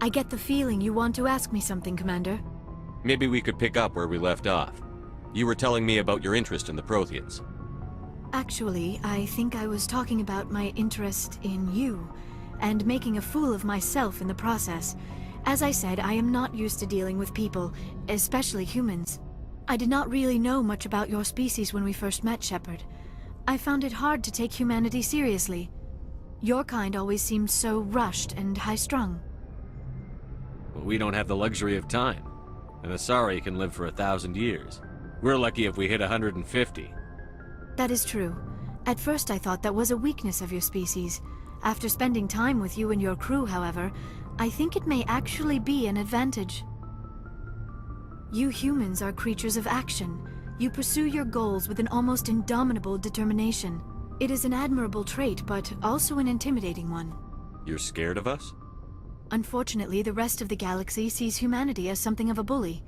I get the feeling you want to ask me something, Commander. Maybe we could pick up where we left off. You were telling me about your interest in the Protheans. Actually, I think I was talking about my interest in you, and making a fool of myself in the process. As I said, I am not used to dealing with people, especially humans. I did not really know much about your species when we first met, Shepard. I found it hard to take humanity seriously. Your kind always seemed so rushed and high-strung. But we don't have the luxury of time. An Asari can live for 1,000 years. We're lucky if we hit 150. That is true. At first I thought that was a weakness of your species. After spending time with you and your crew, however, I think it may actually be an advantage. You humans are creatures of action. You pursue your goals with an almost indomitable determination. It is an admirable trait, but also an intimidating one. You're scared of us? Unfortunately, the rest of the galaxy sees humanity as something of a bully.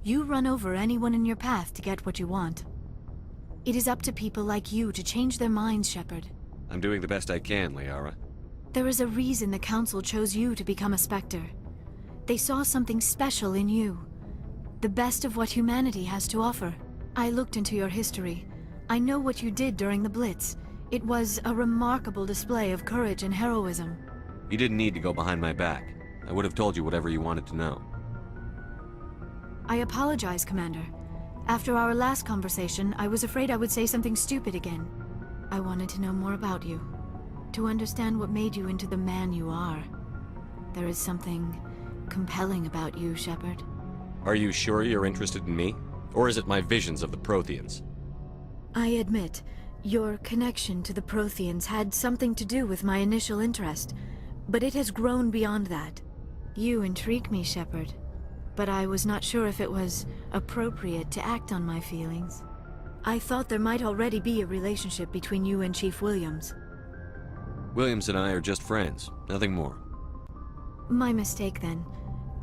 You run over anyone in your path to get what you want. It is up to people like you to change their minds, Shepard. I'm doing the best I can, Liara. There is a reason the Council chose you to become a Spectre. They saw something special in you. The best of what humanity has to offer. I looked into your history. I know what you did during the Blitz. It was a remarkable display of courage and heroism. You didn't need to go behind my back. I would have told you whatever you wanted to know. I apologize, Commander. After our last conversation, I was afraid I would say something stupid again. I wanted to know more about you. To understand what made you into the man you are. There is something compelling about you, Shepard. Are you sure you're interested in me? Or is it my visions of the Protheans? I admit, your connection to the Protheans had something to do with my initial interest, but it has grown beyond that. You intrigue me, Shepard, but I was not sure if it was appropriate to act on my feelings. I thought there might already be a relationship between you and Chief Williams. Williams and I are just friends, nothing more. My mistake, then.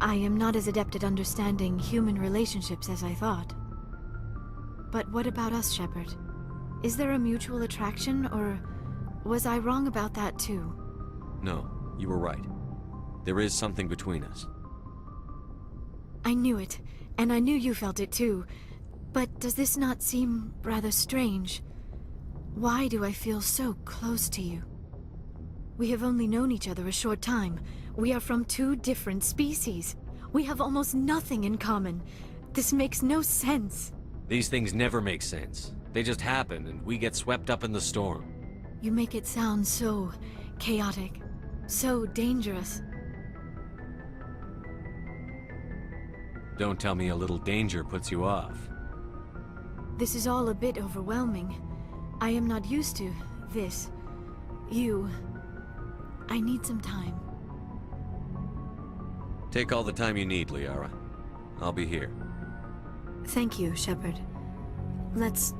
I am not as adept at understanding human relationships as I thought. But what about us, Shepard? Is there a mutual attraction, or was I wrong about that too? No, you were right. There is something between us. I knew it, and I knew you felt it too. But does this not seem rather strange? Why do I feel so close to you? We have only known each other a short time. We are from two different species. We have almost nothing in common. This makes no sense. These things never make sense. They just happen, and we get swept up in the storm. You make it sound so chaotic, so dangerous. Don't tell me a little danger puts you off. This is all a bit overwhelming. I am not used to this. I need some time. Take all the time you need, Liara. I'll be here. Thank you, Shepard. Let's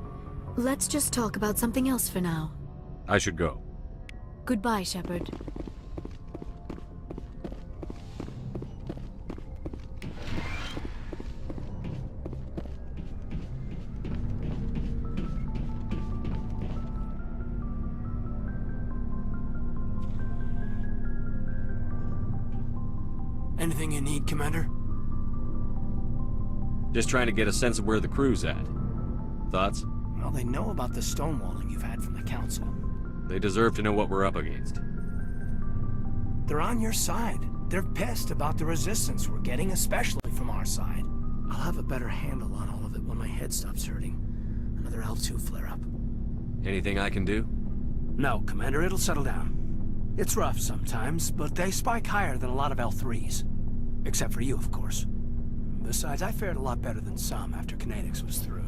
just talk about something else for now. I should go. Goodbye, Shepard. Anything you need, Commander? Just trying to get a sense of where the crew's at. Thoughts? Well, they know about the stonewalling you've had from the Council. They deserve to know what we're up against. They're on your side. They're pissed about the resistance we're getting, especially from our side. I'll have a better handle on all of it when my head stops hurting. Another L2 flare-up. Anything I can do? No, Commander, it'll settle down. It's rough sometimes, but they spike higher than a lot of L3s. Except for you, of course. Besides, I fared a lot better than some after Kinetics was through.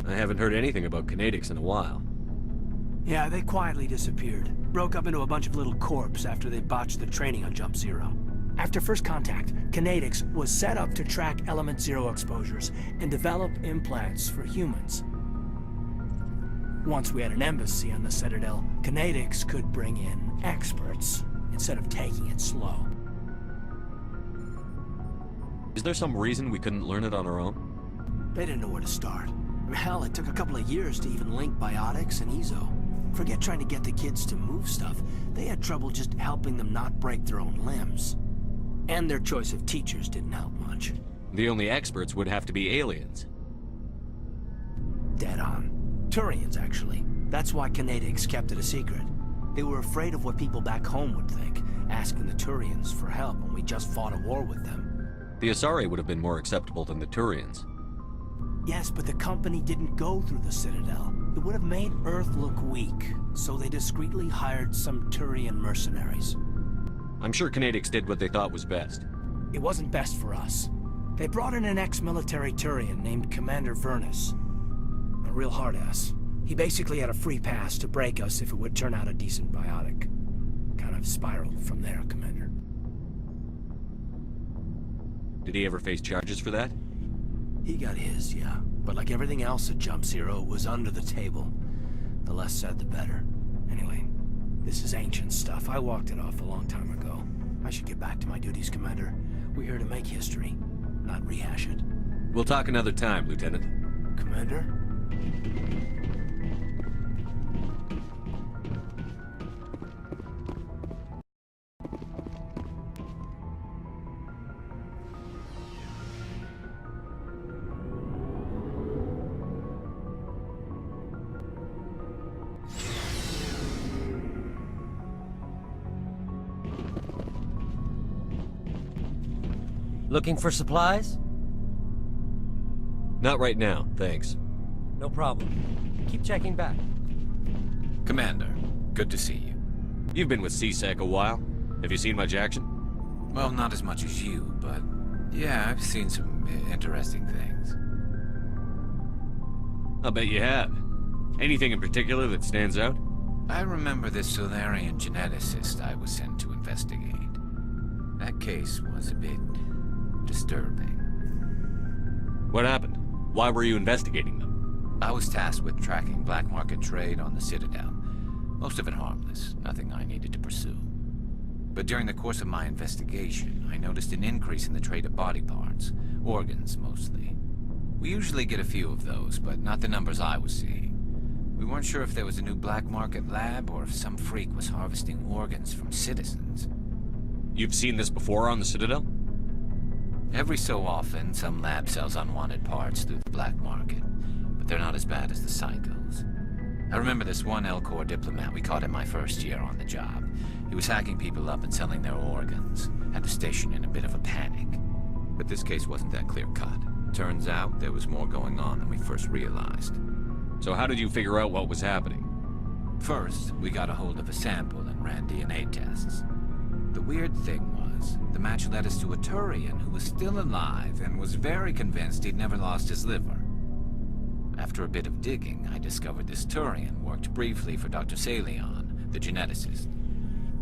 I haven't heard anything about Kinetics in a while. Yeah, they quietly disappeared. Broke up into a bunch of little corps after they botched the training on Jump Zero. After first contact, Kinetics was set up to track Element Zero exposures and develop implants for humans. Once we had an embassy on the Citadel, Kinetics could bring in experts instead of taking it slow. Is there some reason we couldn't learn it on our own? They didn't know where to start. Hell, it took a couple of years to even link biotics and Ezo. Forget trying to get the kids to move stuff. They had trouble just helping them not break their own limbs. And their choice of teachers didn't help much. The only experts would have to be aliens. Dead on. Turians, actually. That's why Canadics kept it a secret. They were afraid of what people back home would think, asking the Turians for help when we just fought a war with them. The Asari would have been more acceptable than the Turians. Yes, but the company didn't go through the Citadel. It would have made Earth look weak, so they discreetly hired some Turian mercenaries. I'm sure Canadics did what they thought was best. It wasn't best for us. They brought in an ex-military Turian named Commander Vernus. A real hard-ass. He basically had a free pass to break us if it would turn out a decent biotic. Kind of spiraled from there, Commander. Did he ever face charges for that? He got his, yeah. But like everything else at Jump Zero, it was under the table. The less said, the better. Anyway, this is ancient stuff. I walked it off a long time ago. I should get back to my duties, Commander. We're here to make history, not rehash it. We'll talk another time, Lieutenant. Commander? Looking for supplies? Not right now, thanks. No problem. Keep checking back. Commander, good to see you. You've been with CSEC a while. Have you seen much action? Well, not as much as you, but yeah, I've seen some interesting things. I'll bet you have. Anything in particular that stands out? I remember this Solarian geneticist I was sent to investigate. That case was a bit disturbing. What happened? Why were you investigating them? I was tasked with tracking black market trade on the Citadel. Most of it harmless, nothing I needed to pursue. But during the course of my investigation, I noticed an increase in the trade of body parts, organs mostly. We usually get a few of those, but not the numbers I was seeing. We weren't sure if there was a new black market lab or if some freak was harvesting organs from citizens. You've seen this before on the Citadel? Every so often, some lab sells unwanted parts through the black market, but they're not as bad as the psychos. I remember this one L-Corps diplomat we caught in my first year on the job. He was hacking people up and selling their organs. Had the station in a bit of a panic. But this case wasn't that clear-cut. Turns out there was more going on than we first realized. So how did you figure out what was happening? First, we got a hold of a sample and ran DNA tests. The weird thing was, the match led us to a Turian who was still alive and was very convinced he'd never lost his liver. After a bit of digging, I discovered this Turian worked briefly for Dr. Salion, the geneticist.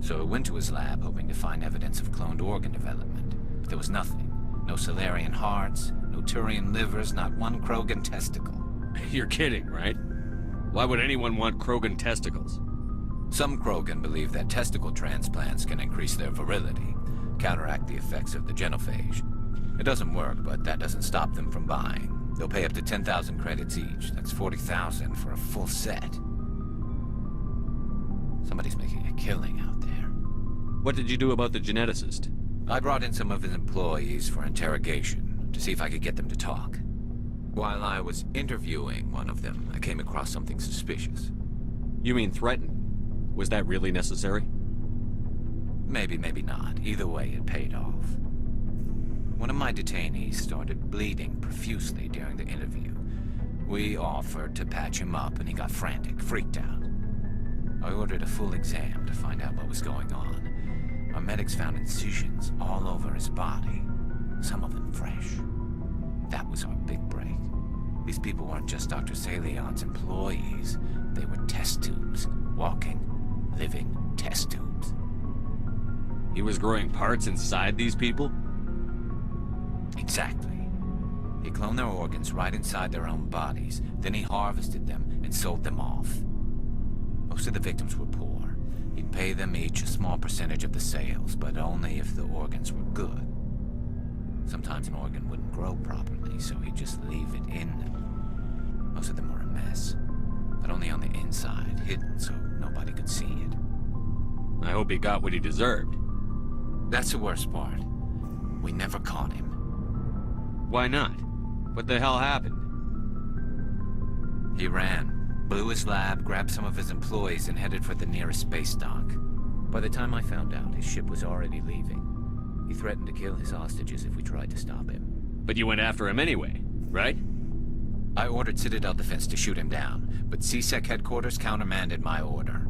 So I went to his lab hoping to find evidence of cloned organ development, but there was nothing. No Solarian hearts, no Turian livers, not one Krogan testicle. You're kidding, right? Why would anyone want Krogan testicles? Some Krogan believe that testicle transplants can increase their virility, counteract the effects of the genophage. It doesn't work, but that doesn't stop them from buying. They'll pay up to 10,000 credits each. That's 40,000 for a full set. Somebody's making a killing out there. What did you do about the geneticist? I brought in some of his employees for interrogation, to see if I could get them to talk. While I was interviewing one of them, I came across something suspicious. You mean threatened? Was that really necessary? Maybe, maybe not. Either way, it paid off. One of my detainees started bleeding profusely during the interview. We offered to patch him up, and he got frantic, freaked out. I ordered a full exam to find out what was going on. Our medics found incisions all over his body, some of them fresh. That was our big break. These people weren't just Dr. Salion's employees. They were test tubes. Walking, living test tubes. He was growing parts inside these people? Exactly. He cloned their organs right inside their own bodies. Then he harvested them and sold them off. Most of the victims were poor. He'd pay them each a small percentage of the sales, but only if the organs were good. Sometimes an organ wouldn't grow properly, so he'd just leave it in them. Most of them were a mess, but only on the inside, hidden so nobody could see it. I hope he got what he deserved. That's the worst part. We never caught him. Why not? What the hell happened? He ran, blew his lab, grabbed some of his employees, and headed for the nearest space dock. By the time I found out, his ship was already leaving. He threatened to kill his hostages if we tried to stop him. But you went after him anyway, right? I ordered Citadel Defense to shoot him down, but CSEC headquarters countermanded my order.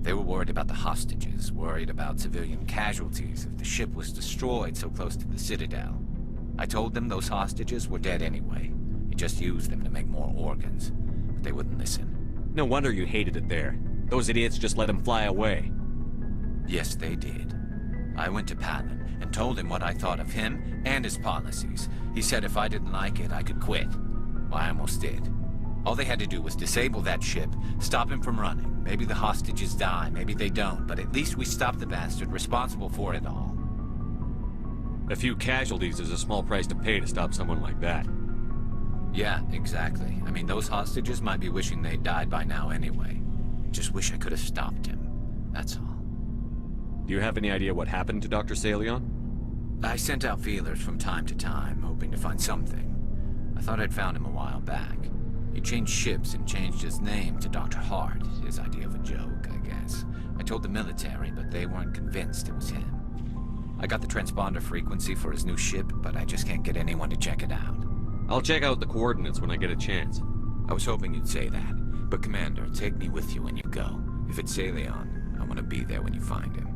They were worried about the hostages, worried about civilian casualties if the ship was destroyed so close to the Citadel. I told them those hostages were dead anyway. He just used them to make more organs, but they wouldn't listen. No wonder you hated it there. Those idiots just let him fly away. Yes, they did. I went to Palin and told him what I thought of him and his policies. He said if I didn't like it, I could quit. Well, I almost did. All they had to do was disable that ship, stop him from running. Maybe the hostages die, maybe they don't, but at least we stopped the bastard responsible for it all. A few casualties is a small price to pay to stop someone like that. Yeah, exactly. I mean, those hostages might be wishing they'd died by now anyway. Just wish I could have stopped him. That's all. Do you have any idea what happened to Dr. Salion? I sent out feelers from time to time, hoping to find something. I thought I'd found him a while back. He changed ships and changed his name to Dr. Hart, his idea of a joke, I guess. I told the military, but they weren't convinced it was him. I got the transponder frequency for his new ship, but I just can't get anyone to check it out. I'll check out the coordinates when I get a chance. I was hoping you'd say that, but Commander, take me with you when you go. If it's Salion, I want to be there when you find him.